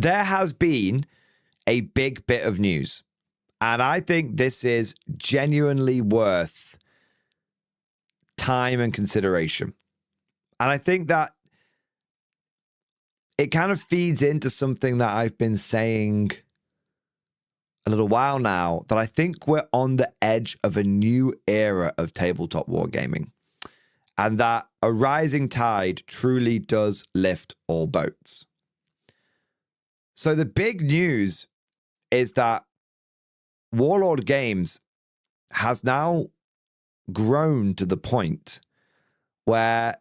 there has been a big bit of news, and I think this is genuinely worth time and consideration. And I think that it kind of feeds into something that I've been saying a little while now, that I think we're on the edge of a new era of tabletop wargaming, and that a rising tide truly does lift all boats. So the big news is that Warlord Games has now grown to the point where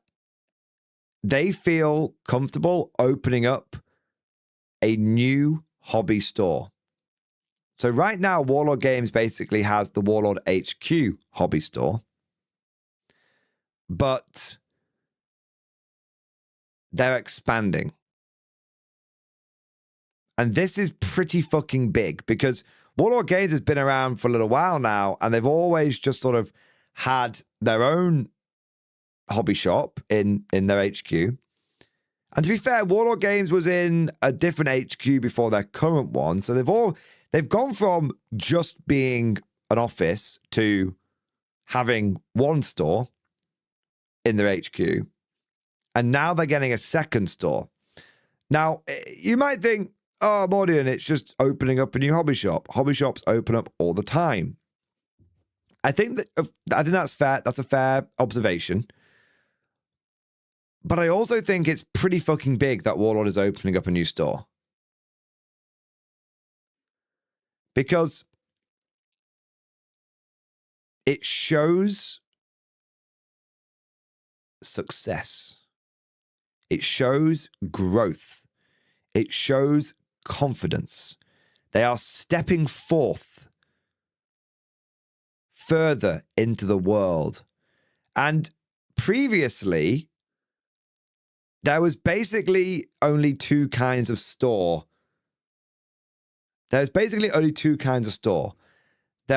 they feel comfortable opening up a new hobby store. So right now, Warlord Games basically has the Warlord HQ hobby store, but they're expanding. And this is pretty fucking big, because Warlord Games has been around for a little while now, and they've always just sort of had their own hobby shop in their HQ. And to be fair, Warlord Games was in a different HQ before their current one. So they've gone from just being an office to having one store in their HQ. And now they're getting a second store. Now, you might think, oh, Mordian, it's just opening up a new hobby shop. Hobby shops open up all the time. I think that's fair. That's a fair observation. But I also think it's pretty fucking big that Warlord is opening up a new store. Because it shows success. It shows growth. It shows confidence. They are stepping forth further into the world. And previously, there was basically only two kinds of store. There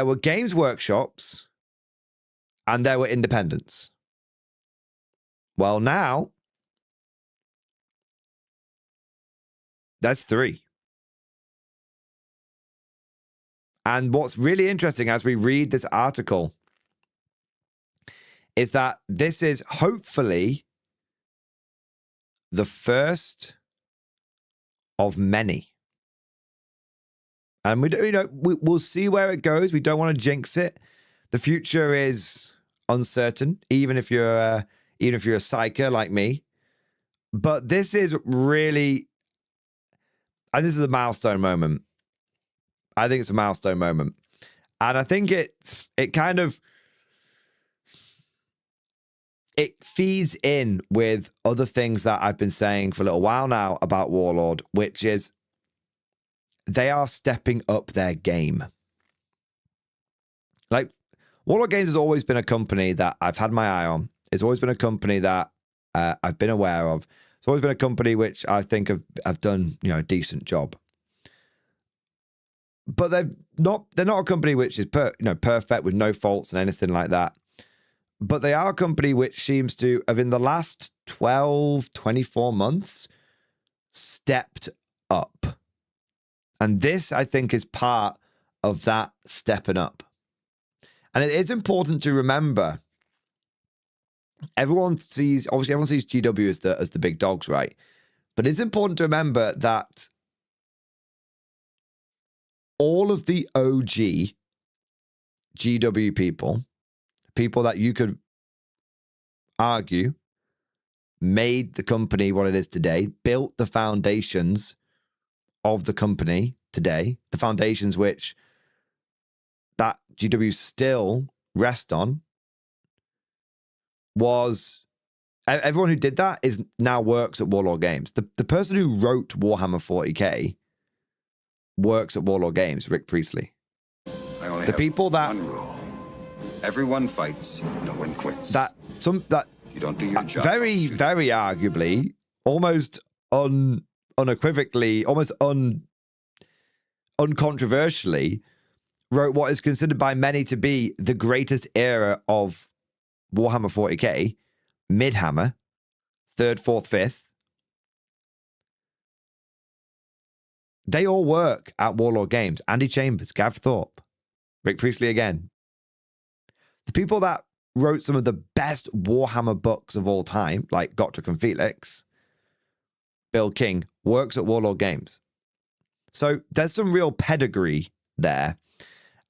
were games workshops and there were independents. Well, now that's three. And what's really interesting as we read this article is that this is hopefully the first of many. And we'll see where it goes. We don't want to jinx it. The future is uncertain, even if you're a psyker like me. But this is really, and this is a milestone moment. I think it's a milestone moment. And I think it feeds in with other things that I've been saying for a little while now about Warlord, which is they are stepping up their game. Like, Warlord Games has always been a company that I've had my eye on. It's always been a company that I've been aware of. It's always been a company which I think have done, a decent job. But they're not a company which is perfect with no faults and anything like that. But they are a company which seems to have, in the last 12, 24 months, stepped up. And this, I think, is part of that stepping up. And it is important to remember, everyone sees GW as the big dogs, right? But it's important to remember that all of the OG GW people that you could argue made the company what it is today, built the foundations of the company today, the foundations which that GW still rest on, was everyone who did that is now works at Warlord Games. The person who wrote Warhammer 40k works at Warlord Games, Rick Priestley. The people that one rule. Everyone fights, no one quits. That you don't do your job. Very, very arguably, almost unequivocally, almost uncontroversially, wrote what is considered by many to be the greatest era of Warhammer 40k, Midhammer, 3rd, 4th, 5th. they all work at Warlord Games. Andy Chambers, Gav Thorpe, Rick Priestley again. The people that wrote some of the best Warhammer books of all time, like Gotrek and Felix, Bill King, works at Warlord Games. So there's some real pedigree there.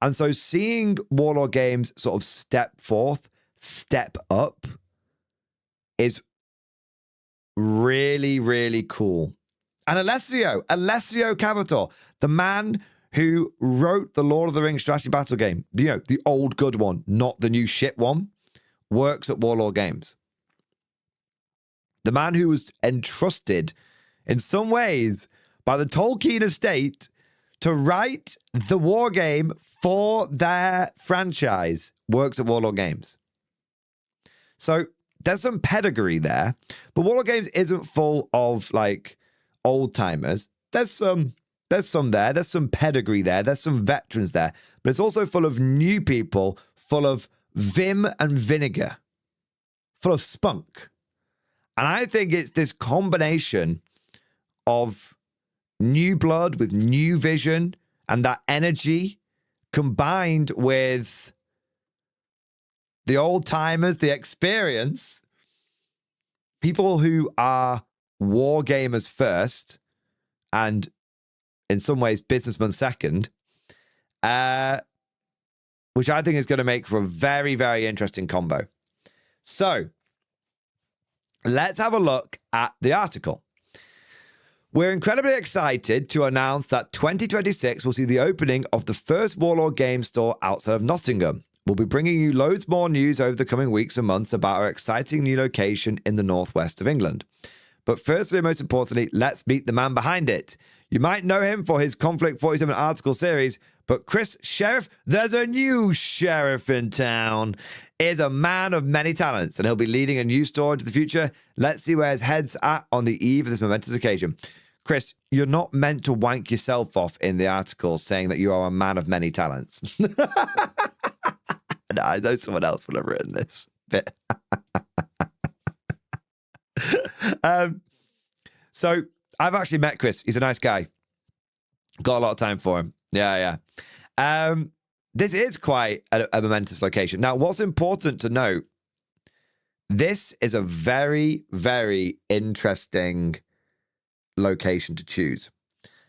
And so seeing Warlord Games sort of step forth, step up, is really, really cool. And Alessio Cavator, the man who wrote the Lord of the Rings strategy battle game, the old good one, not the new shit one, works at Warlord Games. The man who was entrusted in some ways by the Tolkien estate to write the war game for their franchise works at Warlord Games. So there's some pedigree there, but Warlord Games isn't full of like old timers. There's some there. There's some pedigree there. There's some veterans there, but it's also full of new people, full of vim and vinegar, full of spunk. And I think it's this combination of new blood with new vision and that energy combined with the old timers, the experience, people who are war gamers first and in some ways businessmen second, which I think is going to make for a very, very interesting combo. So let's have a look at the article. We're incredibly excited to announce that 2026 will see the opening of the first Warlord game store outside of Nottingham. We'll be bringing you loads more news over the coming weeks and months about our exciting new location in the northwest of England. But firstly and most importantly, let's meet the man behind it. You might know him for his Conflict 47 article series, but Chris Sheriff, there's a new sheriff in town, is a man of many talents, and he'll be leading a new store into the future. Let's see where his head's at on the eve of this momentous occasion. Chris, you're not meant to wank yourself off in the article saying that you are a man of many talents. No, I know someone else will have written this bit. So I've actually met Chris. He's a nice guy. Got a lot of time for him. Yeah. This is quite a momentous location. Now, what's important to note, this is a very, very interesting location to choose.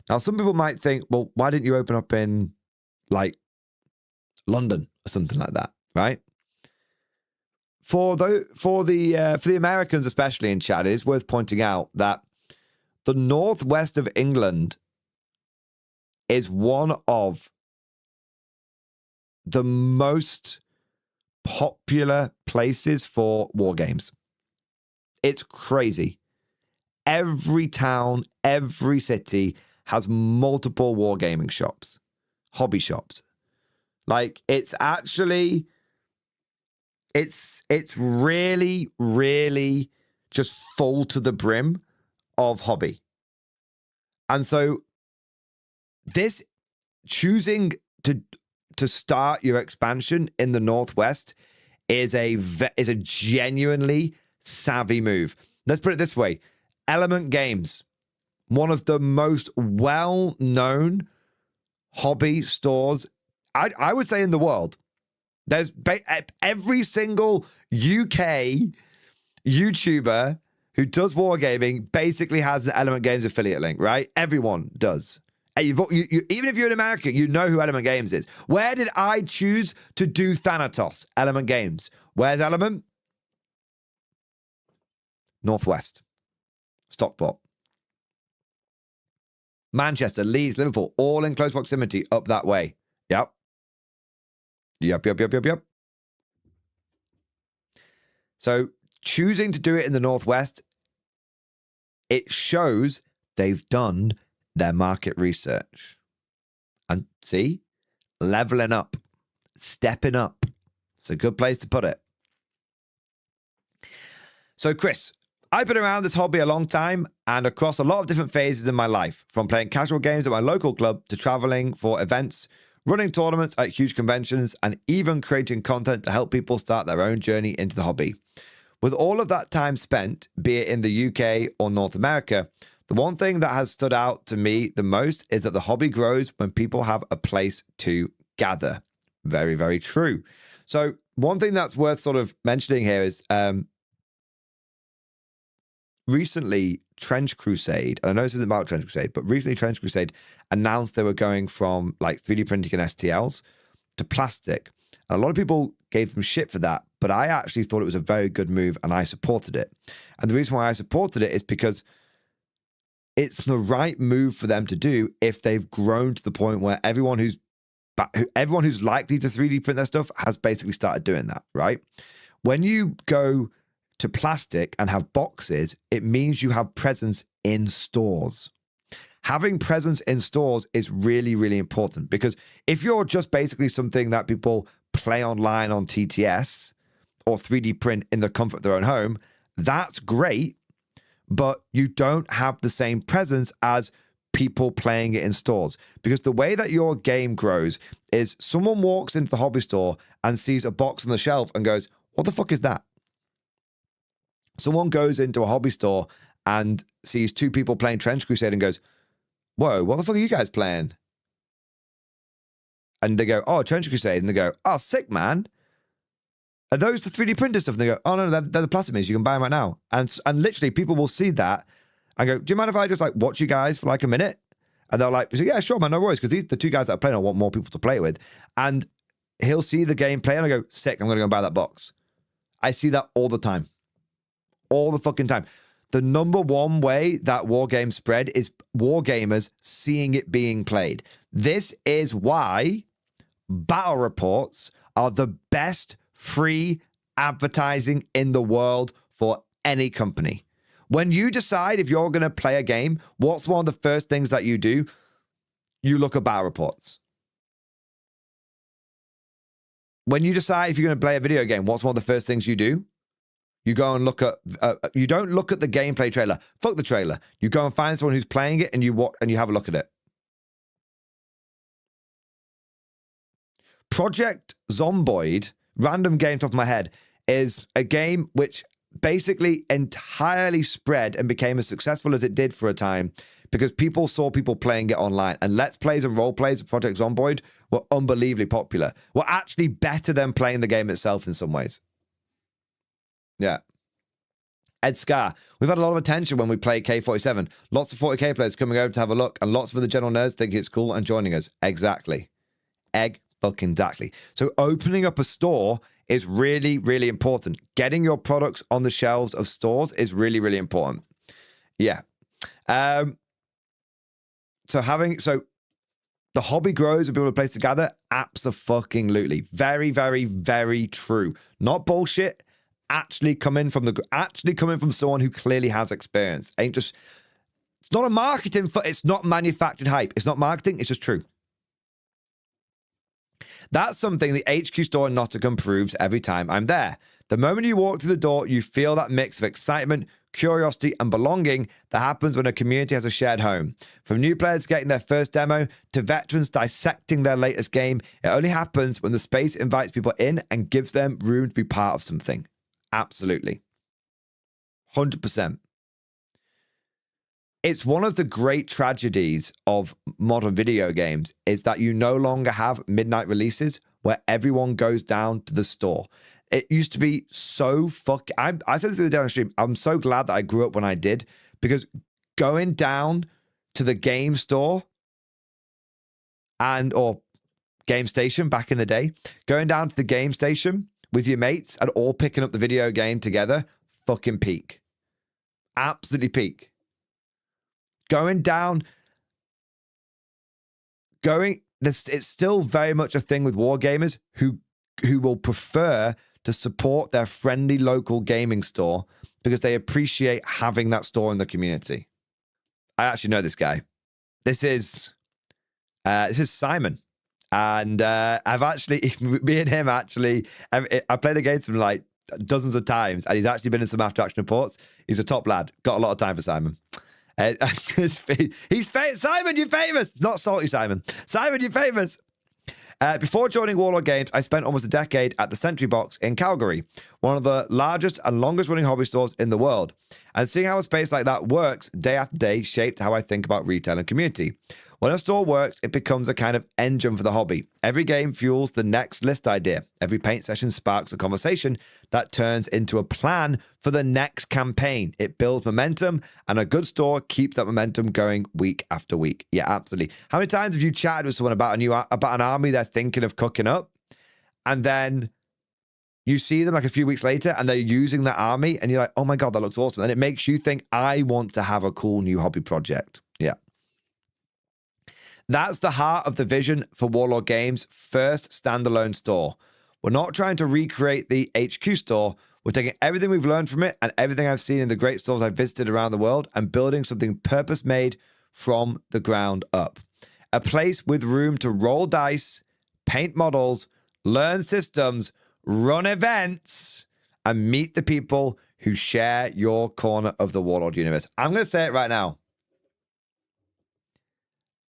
Now, some people might think, well, why didn't you open up in like London or something like that, right? For the Americans, especially in chat, it is worth pointing out that the northwest of England is one of the most popular places for war games. It's crazy. Every town, every city has multiple wargaming shops, hobby shops. Like, it's actually, it's really, really just full to the brim of hobby. And so this choosing to start your expansion in the Northwest is a genuinely savvy move. Let's put it this way. Element Games, one of the most well-known hobby stores, I would say, in the world. There's every single UK YouTuber who does wargaming basically has an Element Games affiliate link, right? Everyone does. And even if you're in America, you know who Element Games is. Where did I choose to do Thanatos? Element Games. Where's Element? Northwest. Stockport. Manchester, Leeds, Liverpool, all in close proximity up that way. Yep. So choosing to do it in the Northwest, it shows they've done their market research. And see, leveling up, stepping up. It's a good place to put it. So Chris, I've been around this hobby a long time and across a lot of different phases in my life, from playing casual games at my local club to traveling for events, running tournaments at huge conventions, and even creating content to help people start their own journey into the hobby. With all of that time spent, be it in the UK or North America, The one thing that has stood out to me the most is that the hobby grows when people have a place to gather. Very, very true. So one thing that's worth sort of mentioning here is recently Trench Crusade, and I know this isn't about Trench Crusade, but recently Trench Crusade announced they were going from like 3D printing and STLs to plastic. And a lot of people gave them shit for that, but I actually thought it was a very good move and I supported it. And the reason why I supported it is because it's the right move for them to do if they've grown to the point where everyone who's likely to 3D print their stuff has basically started doing that, right? When you go to plastic and have boxes, it means you have presence in stores. Having presence in stores is really, really important, because if you're just basically something that people play online on TTS or 3D print in the comfort of their own home, that's great, but you don't have the same presence as people playing it in stores. Because the way that your game grows is someone walks into the hobby store and sees a box on the shelf and goes, what the fuck is that? Someone goes into a hobby store and sees two people playing Trench Crusade and goes, whoa, what the fuck are you guys playing? And they go, oh, Trench Crusade. And they go, oh, sick, man. Are those the 3D printer stuff? And they go, oh, no, they're the plastic minis. You can buy them right now. And literally people will see that and go, do you mind if I just like watch you guys for like a minute? And they're like, yeah, sure, man, no worries. Because these the two guys that are playing, I want more people to play with. And he'll see the game play and I go, sick, I'm going to go buy that box. I see that all the time. All the fucking time. The number one way that war games spread is war gamers seeing it being played. This is why battle reports are the best free advertising in the world for any company. When you decide if you're going to play a game, what's one of the first things that you do? You look at battle reports. When you decide if you're going to play a video game, what's one of the first things you do? You go and look at, you don't look at the gameplay trailer. Fuck the trailer. You go and find someone who's playing it and you have a look at it. Project Zomboid, random game top of my head, is a game which basically entirely spread and became as successful as it did for a time because people saw people playing it online. And Let's Plays and Role Plays of Project Zomboid were unbelievably popular. Were actually better than playing the game itself in some ways. Yeah. Ed Scar, we've had a lot of attention when we play K47. Lots of 40k players coming over to have a look, and lots of other general nerds thinking it's cool and joining us. Exactly. Exactly. So opening up a store is really, really important. Getting your products on the shelves of stores is really, really important. Yeah. So the hobby grows and people have a place to gather. Abso-fucking-lutely. Very, very, very true. Not bullshit. Actually coming from someone who clearly has experience. It's not a marketing, it's not manufactured hype. It's not marketing, it's just true. That's something the HQ store in Nottingham proves every time I'm there. The moment you walk through the door, you feel that mix of excitement, curiosity, and belonging that happens when a community has a shared home. From new players getting their first demo to veterans dissecting their latest game, it only happens when the space invites people in and gives them room to be part of something. Absolutely. 100%. It's one of the great tragedies of modern video games is that you no longer have midnight releases where everyone goes down to the store. It used to be so I said this the other day on stream. I'm so glad that I grew up when I did, because going down to the game store or game station back in the day, going down to the game station with your mates and all picking up the video game together, fucking peak. Absolutely peak. It's still very much a thing with war gamers who will prefer to support their friendly local gaming store because they appreciate having that store in the community. I actually know this guy. This is Simon. And I've actually, me and him actually, I played against him like dozens of times, and he's actually been in some after action reports. He's a top lad. Got a lot of time for Simon. He's famous. Simon, you're famous. Not salty Simon. Simon, you're famous. Before joining Warlord Games, I spent almost a decade at the Sentry Box in Calgary, one of the largest and longest running hobby stores in the world. And seeing how a space like that works day after day shaped how I think about retail and community. When a store works, it becomes a kind of engine for the hobby. Every game fuels the next list idea. Every paint session sparks a conversation that turns into a plan for the next campaign. It builds momentum, and a good store keeps that momentum going week after week. Yeah, absolutely. How many times have you chatted with someone about an army they're thinking of cooking up, and then you see them like a few weeks later and they're using that army, and you're like, oh my God, that looks awesome. And it makes you think, I want to have a cool new hobby project. Yeah. That's the heart of the vision for Warlord Games' first standalone store. We're not trying to recreate the HQ store. We're taking everything we've learned from it and everything I've seen in the great stores I've visited around the world and building something purpose-made from the ground up. A place with room to roll dice, paint models, learn systems, run events, and meet the people who share your corner of the Warlord universe. I'm going to say it right now.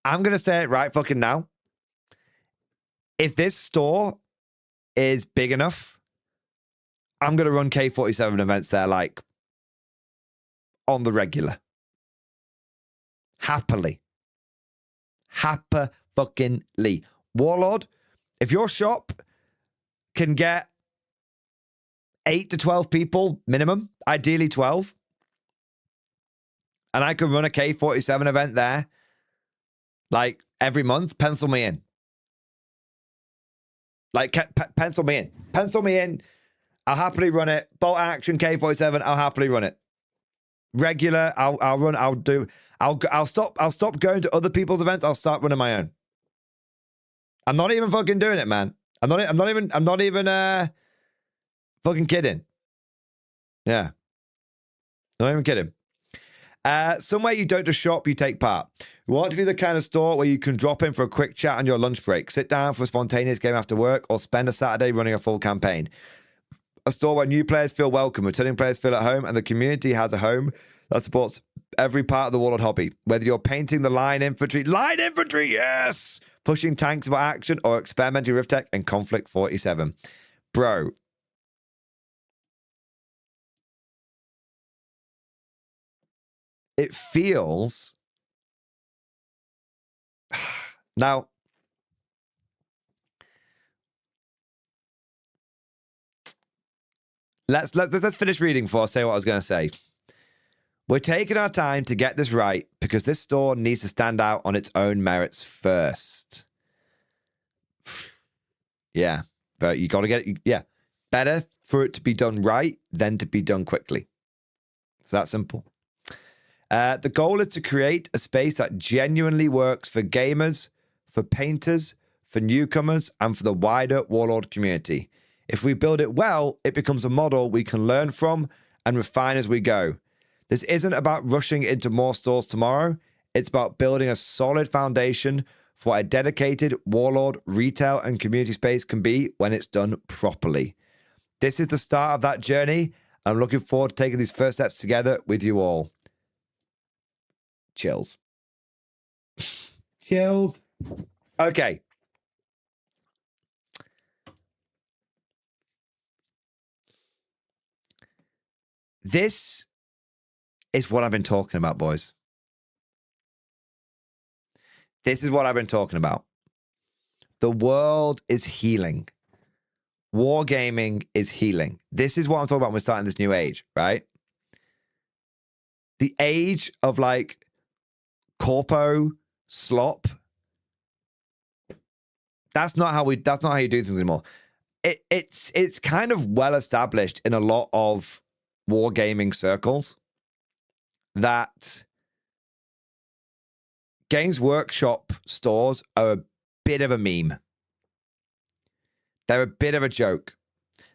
I'm going to say it right fucking now. If this store is big enough, I'm going to run K47 events there like on the regular. Happily. Fucking-ly. Warlord, if your shop can get 8 to 12 people minimum, ideally 12, and I can run a K47 event there like every month, pencil me in. Like, pencil me in. Pencil me in. I'll happily run it. Bolt action K47, I'll happily run it. Regular, I'll stop going to other people's events. I'll start running my own. I'm not even fucking doing it, man. I'm not even fucking kidding. Yeah. Not even kidding. Somewhere you don't just shop, you take part. We want to be the kind of store where you can drop in for a quick chat on your lunch break, sit down for a spontaneous game after work, or spend a Saturday running a full campaign. A store where new players feel welcome, returning players feel at home, and the community has a home that supports every part of the Warlord hobby. Whether you're painting the line infantry, yes! Pushing tanks for action, or experimenting with tech and Conflict 47. Bro. It feels... Now, let's finish reading before I say what I was going to say. We're taking our time to get this right because this store needs to stand out on its own merits first. Yeah, but you got to get it. Yeah, better for it to be done right than to be done quickly. It's that simple. The goal is to create a space that genuinely works for gamers, for painters, for newcomers, and for the wider Warlord community. If we build it well, it becomes a model we can learn from and refine as we go. This isn't about rushing into more stores tomorrow. It's about building a solid foundation for what a dedicated Warlord retail and community space can be when it's done properly. This is the start of that journey. I'm looking forward to taking these first steps together with you all. Chills. Chills. Okay. This is what I've been talking about, boys. This is what I've been talking about. The world is healing. Wargaming is healing. This is what I'm talking about when we're starting this new age, right? The age of like corpo slop. That's not how you do things anymore. It's kind of well established in a lot of wargaming circles that Games Workshop stores are a bit of a meme. They're a bit of a joke.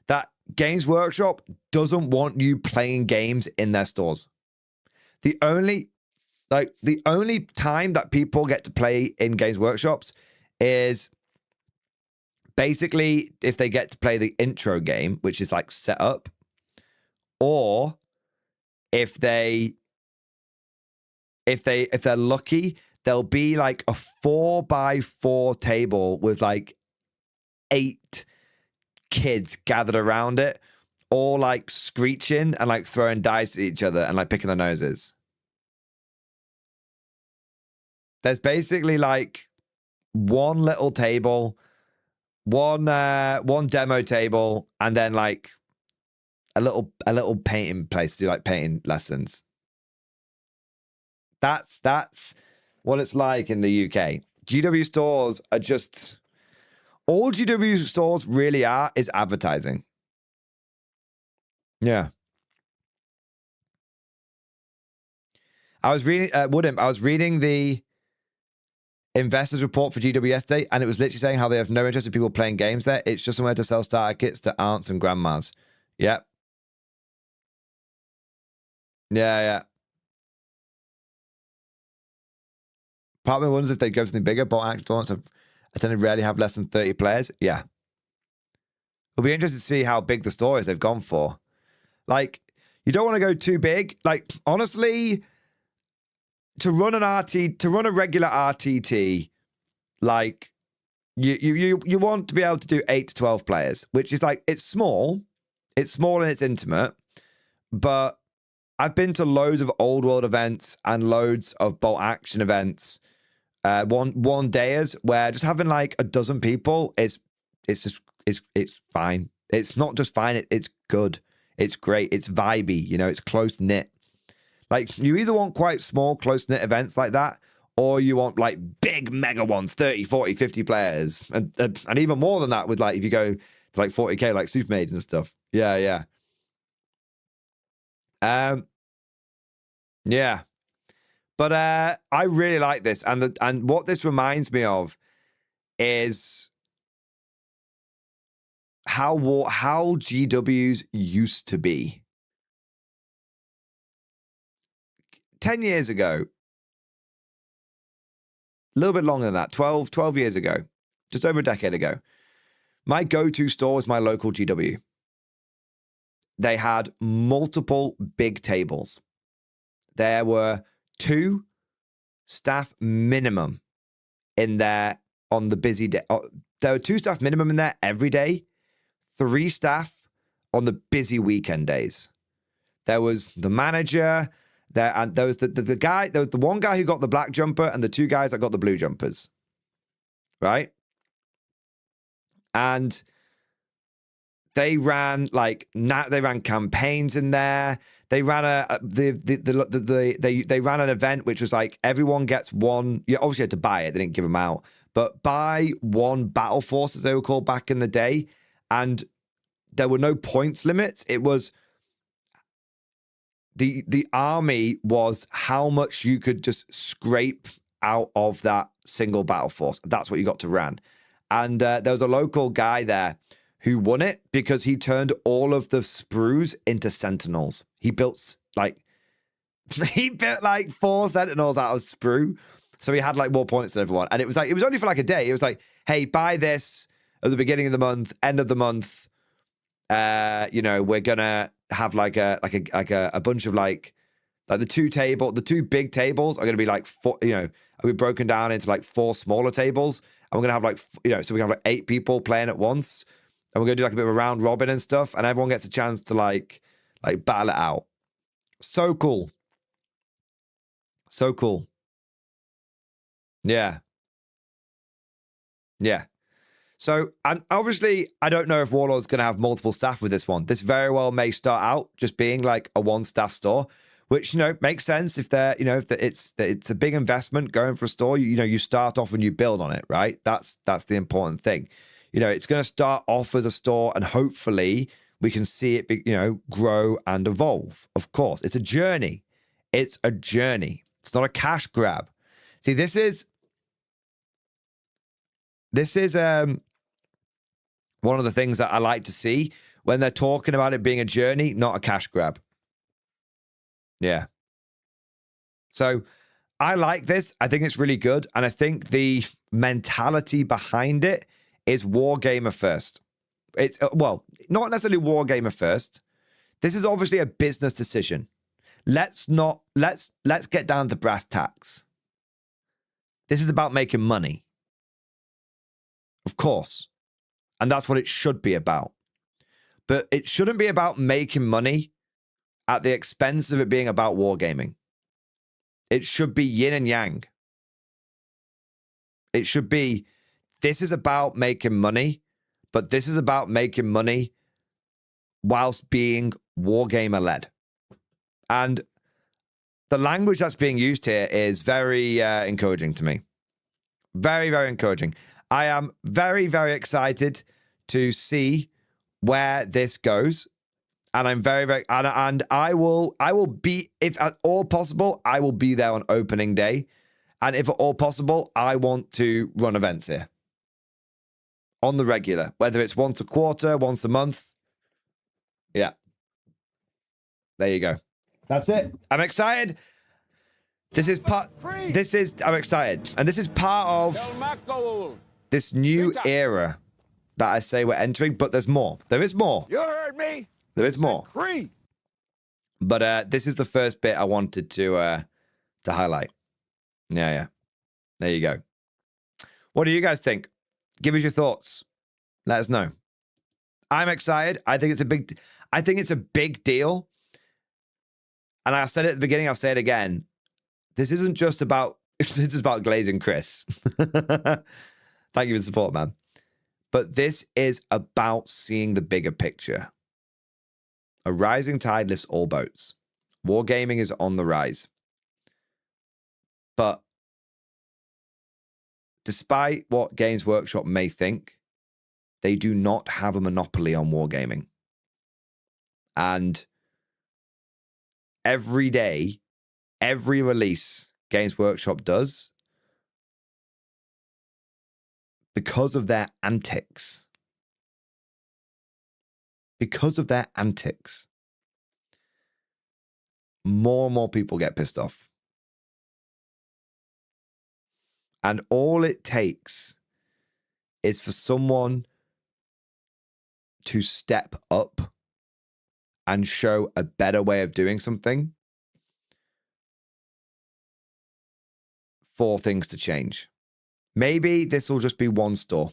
That Games Workshop doesn't want you playing games in their stores. The only time that people get to play in Games Workshops is basically if they get to play the intro game, which is like set up, or if they're lucky, there'll be like a 4x4 table with like 8 kids gathered around it, all like screeching and like throwing dice at each other and like picking their noses. There's basically like one little table, one demo table, and then like a little painting place to do like painting lessons. That's what it's like in the UK. GW stores are just, all GW stores really are is advertising. Yeah. I was reading I was reading the investors report for GW yesterday, and it was literally saying how they have no interest in people playing games there. It's just somewhere to sell starter kits to aunts and grandmas. Yep. Yeah. Part of me wonders if they go something bigger, but actually I tend to rarely have less than 30 players. Yeah. It'll be interesting to see how big the store is they've gone for. Like, you don't want to go too big. Like, honestly, to run a regular RTT, like, you want to be able to do 8 to 12 players, which is like, it's small and it's intimate, but I've been to loads of old world events and loads of bolt action events, one dayers, where just having like a dozen people it's fine. It's not just fine, it's good. It's great. It's vibey, you know, it's close knit. Like, you either want quite small, close knit events like that, or you want like big mega ones, 30, 40, 50 players, and even more than that with like, if you go to like 40k, like Super Mage and stuff. Yeah. Yeah. But I really like this, and what this reminds me of is how GWs used to be. 10 years ago, a little bit longer than that, 12 years ago, just over a decade ago, my go-to store was my local GW. They had multiple big tables. There were 2 staff minimum in there on the busy day. There were 2 staff minimum in there every day, 3 staff on the busy weekend days. There was the manager there, and there was the guy. There was the one guy who got the black jumper, and the 2 guys that got the blue jumpers. Right, and they ran campaigns in there. They ran they ran an event which was like, everyone gets one. You obviously had to buy it; they didn't give them out, but buy one battle force, as they were called back in the day, and there were no points limits. It was the army was how much you could just scrape out of that single battle force. That's what you got to run. And there was a local guy there who won it because he turned all of the sprues into sentinels. He built like 4 sentinels out of sprue. So he had like more points than everyone. And it was only for like a day. It was like, hey, buy this at the beginning of the month, end of the month. You know, we're gonna have like a bunch of like the 2 big tables are gonna be like 4, you know, are be broken down into like 4 smaller tables. And we're gonna have like, you know, so we can have like 8 people playing at once. And we're gonna do like a bit of a round robin and stuff, and everyone gets a chance to like battle it out. So cool. So cool. Yeah. So, and obviously, I don't know if Warlord's going to have multiple staff with this one. This very well may start out just being like a 1-staff store, which, you know, makes sense if they're, you know, if it's a big investment going for a store. You know, you start off and you build on it, right? That's the important thing. You know, it's going to start off as a store, and hopefully we can see it, you know, grow and evolve. Of course, it's a journey. It's a journey. It's not a cash grab. See, this is one of the things that I like to see when they're talking about it being a journey, not a cash grab. Yeah. So I like this. I think it's really good. And I think the mentality behind it is Wargamer first. It's, well, not necessarily Wargamer first. This is obviously a business decision. Let's get down to brass tacks. This is about making money. Of course. And that's what it should be about. But it shouldn't be about making money at the expense of it being about wargaming. It should be yin and yang. It should be, this is about making money, but this is about making money whilst being wargamer-led. And the language that's being used here is very encouraging to me. Very, very encouraging. I am very, very excited to see where this goes. And I'm very, very, and I will be, if at all possible, I will be there on opening day. And if at all possible, I want to run events here on the regular, whether it's once a quarter, once a month. Yeah. There you go. That's it. I'm excited. I'm excited. And this is part of this new era that I say we're entering, but there's more. There is more. You heard me. There is more. But this is the first bit I wanted to highlight. Yeah. There you go. What do you guys think? Give us your thoughts. Let us know. I'm excited. I think it's a big deal. And I said it at the beginning, I'll say it again. This isn't just about, this is about glazing Chris. Thank you for the support, man. But this is about seeing the bigger picture. A rising tide lifts all boats. Wargaming is on the rise. But despite what Games Workshop may think, they do not have a monopoly on wargaming. And every day, every release Games Workshop does, because of their antics, more and more people get pissed off. And all it takes is for someone to step up and show a better way of doing something for things to change. Maybe this will just be one store.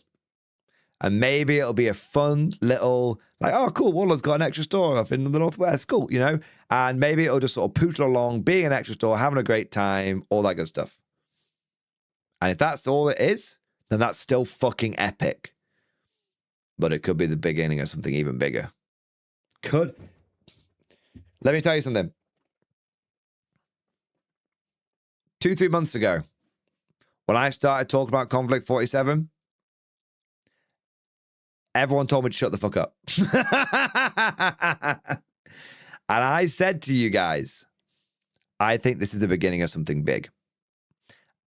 And maybe it'll be a fun little, like, oh, cool, Warlord's got an extra store up in the Northwest. Cool, you know? And maybe it'll just sort of pootle along, being an extra store, having a great time, all that good stuff. And if that's all it is, then that's still fucking epic. But it could be the beginning of something even bigger. Could. Let me tell you something. 2-3 months ago, when I started talking about Conflict 47, everyone told me to shut the fuck up. And I said to you guys, I think this is the beginning of something big.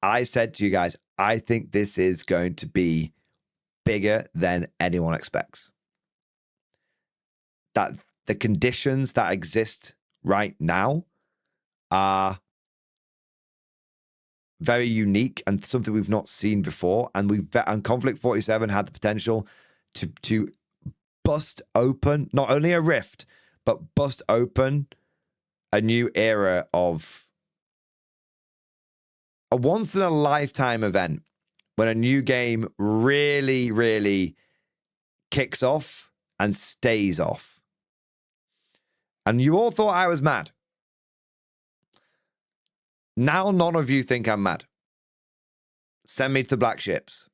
I said to you guys, I think this is going to be bigger than anyone expects. That the conditions that exist right now are very unique and something we've not seen before. And Conflict 47 had the potential to bust open not only a rift, but bust open a new era of a once-in-a-lifetime event when a new game really, really kicks off and stays off. And you all thought I was mad. Now none of you think I'm mad. Send me to the black ships.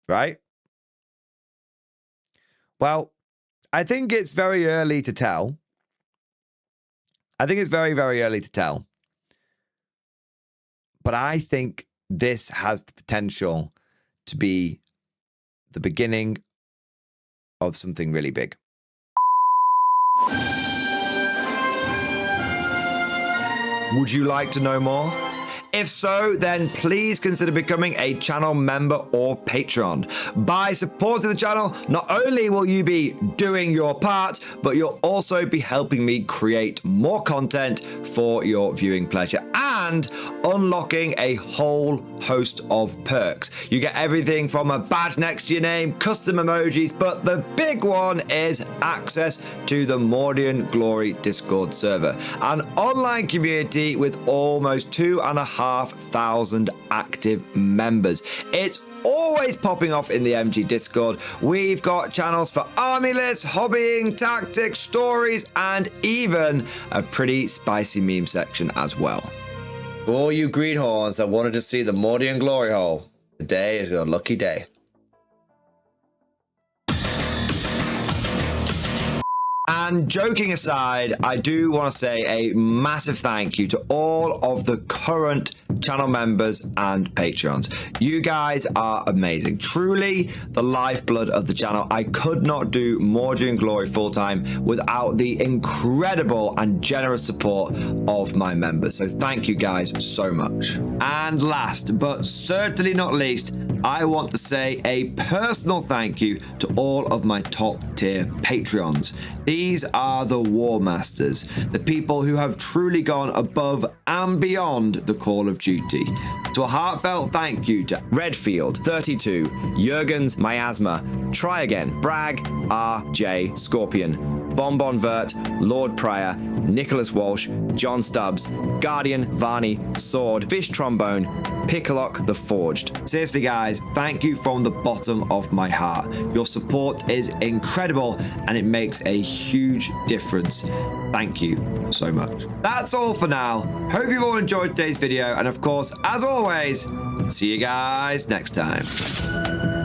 Right? Well, I think it's very early to tell. I think it's very, very early to tell. But I think this has the potential to be the beginning of something really big. Would you like to know more? If so, then please consider becoming a channel member or patron. By supporting the channel, not only will you be doing your part, but you'll also be helping me create more content for your viewing pleasure and unlocking a whole host of perks. You get everything from a badge next to your name, custom emojis, but the big one is access to the Mordian Glory Discord server, an online community with almost 2,500 active members. It's always popping off in the MG Discord. We've got channels for army lists, hobbying, tactics, stories, and even a pretty spicy meme section as well. For all you greenhorns that wanted to see the Mordian glory hole, today is your lucky day. And joking aside, I do want to say a massive thank you to all of the current channel members and patrons. You guys are amazing. Truly the lifeblood of the channel. I could not do Mordian Glory full-time without the incredible and generous support of my members. So thank you guys so much. And last but certainly not least, I want to say a personal thank you to all of my top tier Patreons. These are the War Masters, the people who have truly gone above and beyond the call of duty. So a heartfelt thank you to Redfield, 32, Jurgens, Miasma, Try Again, Bragg, RJ, Scorpion, Bonbon Vert, Lord Pryor, Nicholas Walsh, John Stubbs, Guardian, Varney, Sword, Fish Trombone, Picklock the Forged. Seriously guys, thank you from the bottom of my heart. Your support is incredible and it makes a huge difference. Thank you so much. That's all for now. Hope you've all enjoyed today's video, and of course, as always, see you guys next time.